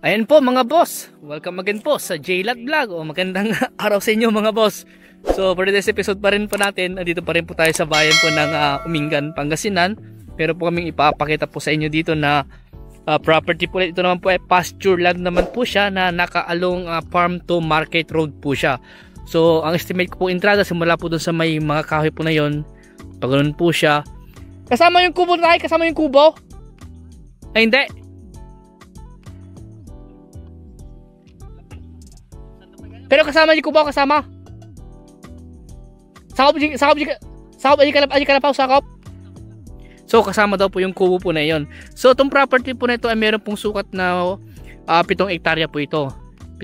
Ayan po mga boss, welcome again po sa JLAT Vlog o magandang araw sa inyo mga boss. So for this episode pa rin po natin, nandito pa rin po tayo sa bayan po ng Umingan, Pangasinan. Pero po kaming ipapakita po sa inyo dito na property po. Ito naman po ay pasture land naman po siya na nakaalong farm to market road po siya. So ang estimate ko po entrada simula po dun sa may mga kahoy po na yon. Pag ganun po siya. Kasama yung kubo tayo, kasama yung kubo? Ay hindi. Pero kasama yung kubo, kasama. Sakop aji kalapaw, sakop. So kasama daw po yung kubo po na yon. So itong property po na ito ay meron pong sukat na 7 hektarya po ito.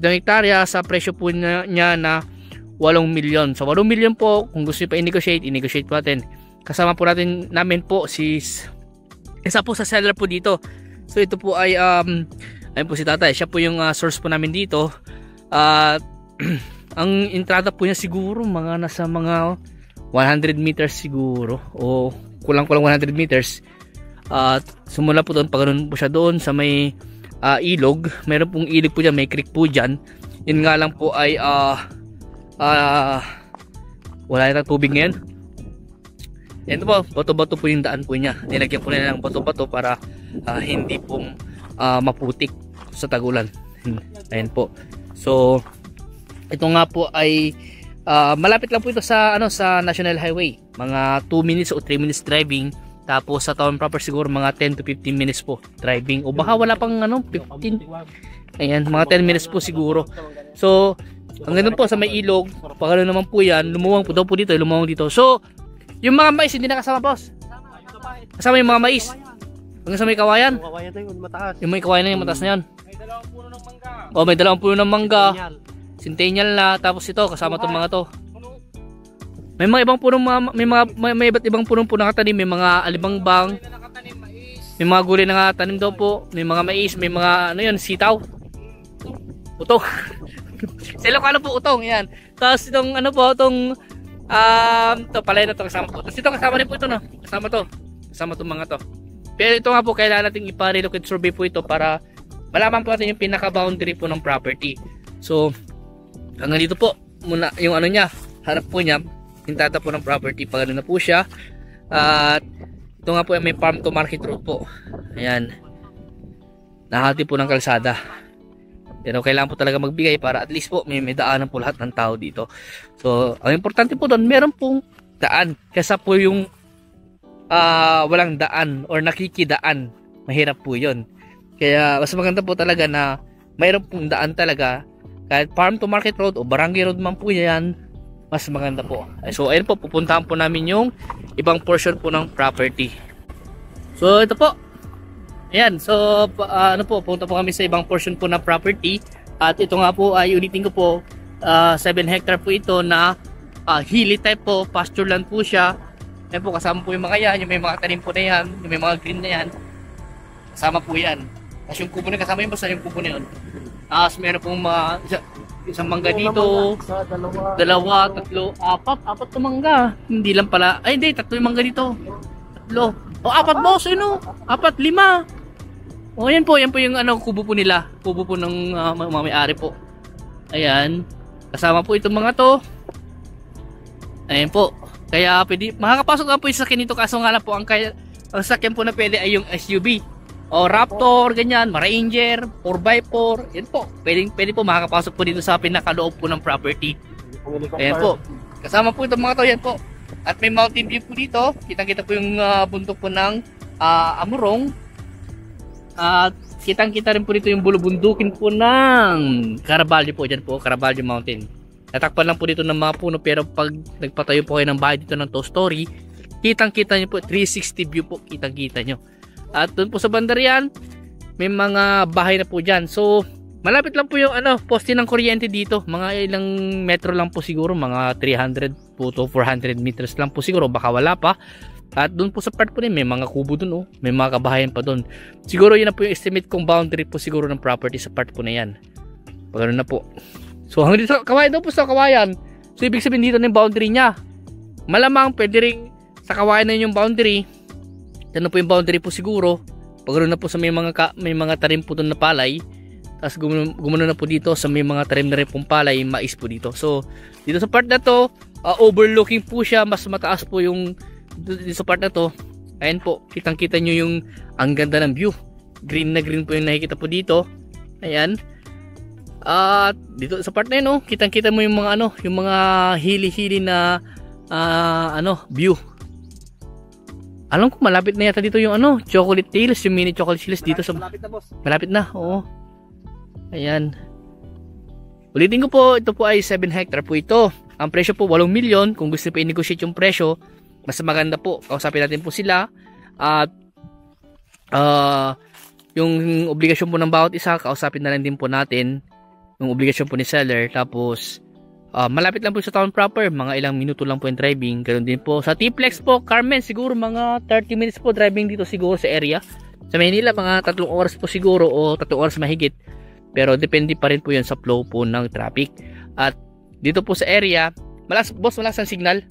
7 hektarya sa presyo po niya na 8 milyon. So 8 milyon po, kung gusto niyo pa i-negotiate po natin. Kasama po namin po si isa po sa seller po dito. So ito po ay ayun po si tatay. Siya po yung source po namin dito. Ang entrada po niya siguro mga nasa mga 100 meters siguro o kulang-kulang 100 meters. Sumula po doon, pag ganun po siya doon sa may ilog. Meron pong ilog po dyan, may creek po dyan. Yun nga lang po ay wala na tubig ngayon. Yan po, bato-bato po yung daan po niya. Nilagyan po nila ng bato-bato para hindi pong maputik sa tagulan. Ayan po. So ito nga po ay malapit lang po ito sa sa National Highway. Mga 2 minutes o 3 minutes driving. Tapos sa town proper siguro mga 10 to 15 minutes po driving. O baka wala pang 15. Ayan, mga 10 minutes po siguro. So hanggang po sa may ilog. Pag naman po yan, lumuwang po daw po dito, lumuwang dito. So yung mga mais hindi na kasama, boss. Kasama yung mga mais. Hanggang sa may kawayan. Yung may kawayan na yung mataas na yan. May 2 puno ng mangga. O may 2 puno ng mangga. Centennial na, tapos ito kasama tong mga to. May mga ibang punong may iba't ibang punong po nakatanim, may mga alibangbang. May mga gulay na nakatanim daw po, may mga mais, may mga sitaw. Utong. Sa Ilocano po utong, yan. Tapos itong itong to palay na to kasama po. Tapos ito kasama rin po ito Kasama to. Kasama tong mga to. Pero ito nga po kailangan nating ipa-relocate survey po ito para malaman po natin yung pinaka-boundary po ng property. So hanggang dito po muna yung niya, harap po niya, hintata po ng property, pag na po siya. At ito nga po may farm to market road po. Ayan. Nahati po ng kalsada. Pero kailangan po talaga magbigay para at least po may daanan po lahat ng tao dito. So ang importante po doon, meron pong daan. Kesa po yung walang daan or nakikidaan, mahirap po yun. Kaya mas maganda po talaga na mayroon pong daan talaga. Kahit farm to market road o barangay road man po yan, mas maganda po. So ayun po, pupuntahan po namin yung ibang portion po ng property. So ito po. Ayan, so pupunta po kami sa ibang portion po ng property. At ito nga po ay ulitin ko po, 7 hectare po ito na hilly type po, pasture land po siya. Ayan po, kasama po yung mga yan, yung may mga tanim po na yan, yung may mga green na yan. Kasama po yan. Tapos yung kubo na kasama yung basta yung kubo na yun. Meron pong isang mangga dito, 2, 3, 4, 4 na mangga. Hindi lang pala, ay hindi, 3 yung mangga dito. 3. O 4 boss, 4, 5. O yan po yung kubo po nila. Kubo po ng mga may-ari po. Ayan. Kasama po itong mga to. Ayan po. Kaya pwede, makakapasok nga po yung sasakyan nito, kaso nga lang po ang sasakyan po na pwede ay yung SUV. O Raptor, ganyan, Ranger, 4x4, yan po. Pwede po makakapasok po dito sa pinakaloob po ng property. Ayan po. Kasama po itong mga to, yan po. At may mountain view po dito. Kitang-kita po yung bundok po ng Amurong. At kitang-kita rin po dito yung bulubundukin po ng Caraballo po, dyan po, Caraballo Mountain. Natakpan lang po dito ng mga puno, pero pag nagpatayo po kayo ng bahay dito ng 2 story, kitang-kita nyo po, 360 view po, kitang-kita nyo. At doon po sa bandarian, may mga bahay na po dyan. So malapit lang po yung poste ng kuryente dito. Mga ilang metro lang po siguro, mga 300 po to 400 meters lang po siguro, baka wala pa. At doon po sa part po rin, may mga kubo doon, may mga kabahayan pa doon. Siguro yun na po yung estimate kong boundary po siguro ng property sa part po na yan. Pag na po. So hanggang dito, kawayan daw po sa kawayan. So ibig sabihin dito na yung boundary niya. Malamang pwede rin sa kawayan na yung boundary. Ano po yung boundary po siguro. Pag na po sa may mga tanim po doon na palay, Tapos gumano na po dito sa may mga tarim na rin pong palay, mais po dito. So dito sa part na to, overlooking po siya, mas mataas po yung dito sa part na to. Ayan po, kitang-kita nyo yung ang ganda ng view. Green na green po yung nakikita po dito. Ayan. At dito sa part na yun, kitang-kita mo yung mga yung mga hili-hili na view. Alam ko malapit na yata dito yung chocolate tails, yung mini chocolate tails dito sa malapit na, boss. Malapit na, oo. Ayan. Ulitin ko po, ito po ay 7 hectare po ito. Ang presyo po 8 million. Kung gusto po i-negotiate yung presyo, mas maganda po. Kausapin natin po sila. At yung obligasyon po ng bawat isa, kausapin na lang din po natin yung obligasyon po ni seller. Tapos malapit lang po sa town proper, mga ilang minuto lang po yung driving. Ganoon din po sa T-Plex po, Carmen, siguro mga 30 minutes po driving dito siguro sa area. Sa Manila, mga 3 oras po siguro o 3 oras mahigit. Pero depende pa rin po yun sa flow po ng traffic. At dito po sa area, malakas ang signal.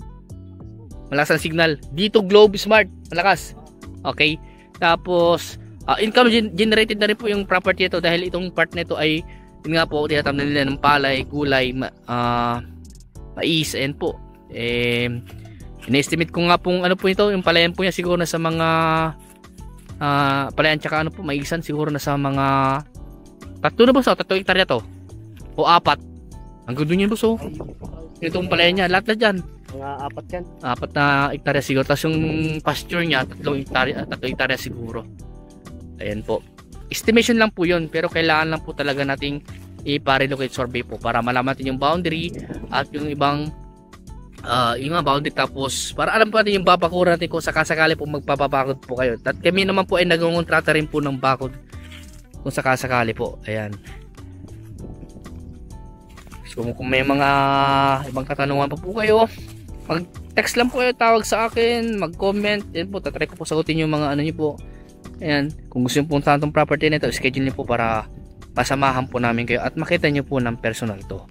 Malakas ang signal. Dito Globe Smart, malakas. Okay. Tapos income generated na rin po yung property ito dahil itong part nito ay yun nga po, tinatamnan nila ng palay, gulay, mais, ayan po. In-estimate ko nga pong po ito, yung palayan po niya siguro na sa mga palayan tsaka maisan siguro na sa mga 3 na ba? 3 hektarya to? O 4? Ang gundo niyan boss, itong palayan niya, lahat na dyan. Mga 4 yan. 4 na hektarya siguro. Tapos yung pasture niya, 3 hektarya siguro. Ayan po. Estimation lang po yun, pero kailangan lang po talaga nating i-relocate survey po para malaman natin yung boundary at yung ibang yung mga boundary, tapos para alam po natin yung babakura natin kung sakasakali po magpapabakod po kayo. At kami naman po ay nag-contractor rin po ng bakod kung sakasakali po. Ayan. So kung may mga ibang katanungan pa po kayo, mag-text lang po kayo, tawag sa akin, mag-comment. Yan po, tatry ko po sagutin yung mga niyo po. Ayan, kung gusto nyo punta itong property nito, schedule nyo po para pasamahan po namin kayo at makita nyo po ng personal to.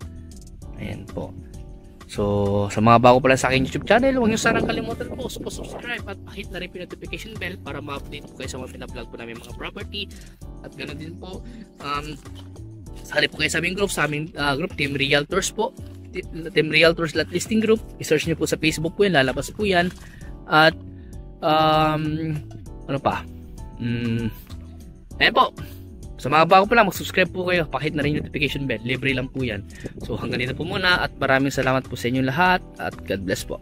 Ayan po. So, sa mga bago pala sa aking YouTube channel, huwag nyo sanang kalimutan po subscribe at hit na rin po notification bell para ma-update po kayo sa mga pinablog po namin mga property. At ganoon din po, sali po kayo sa aming group, group Team Realtors po. Team Realtors Lot Listing Group. I-search nyo po sa Facebook po yan, lalabas po yan. At ano pa? Ayan po, sa mga bago pa lang, mag-subscribe po kayo, pakihit na rin yung notification bell, libre lang po yan. So hanggang dito po muna at maraming salamat po sa inyo lahat at God bless po.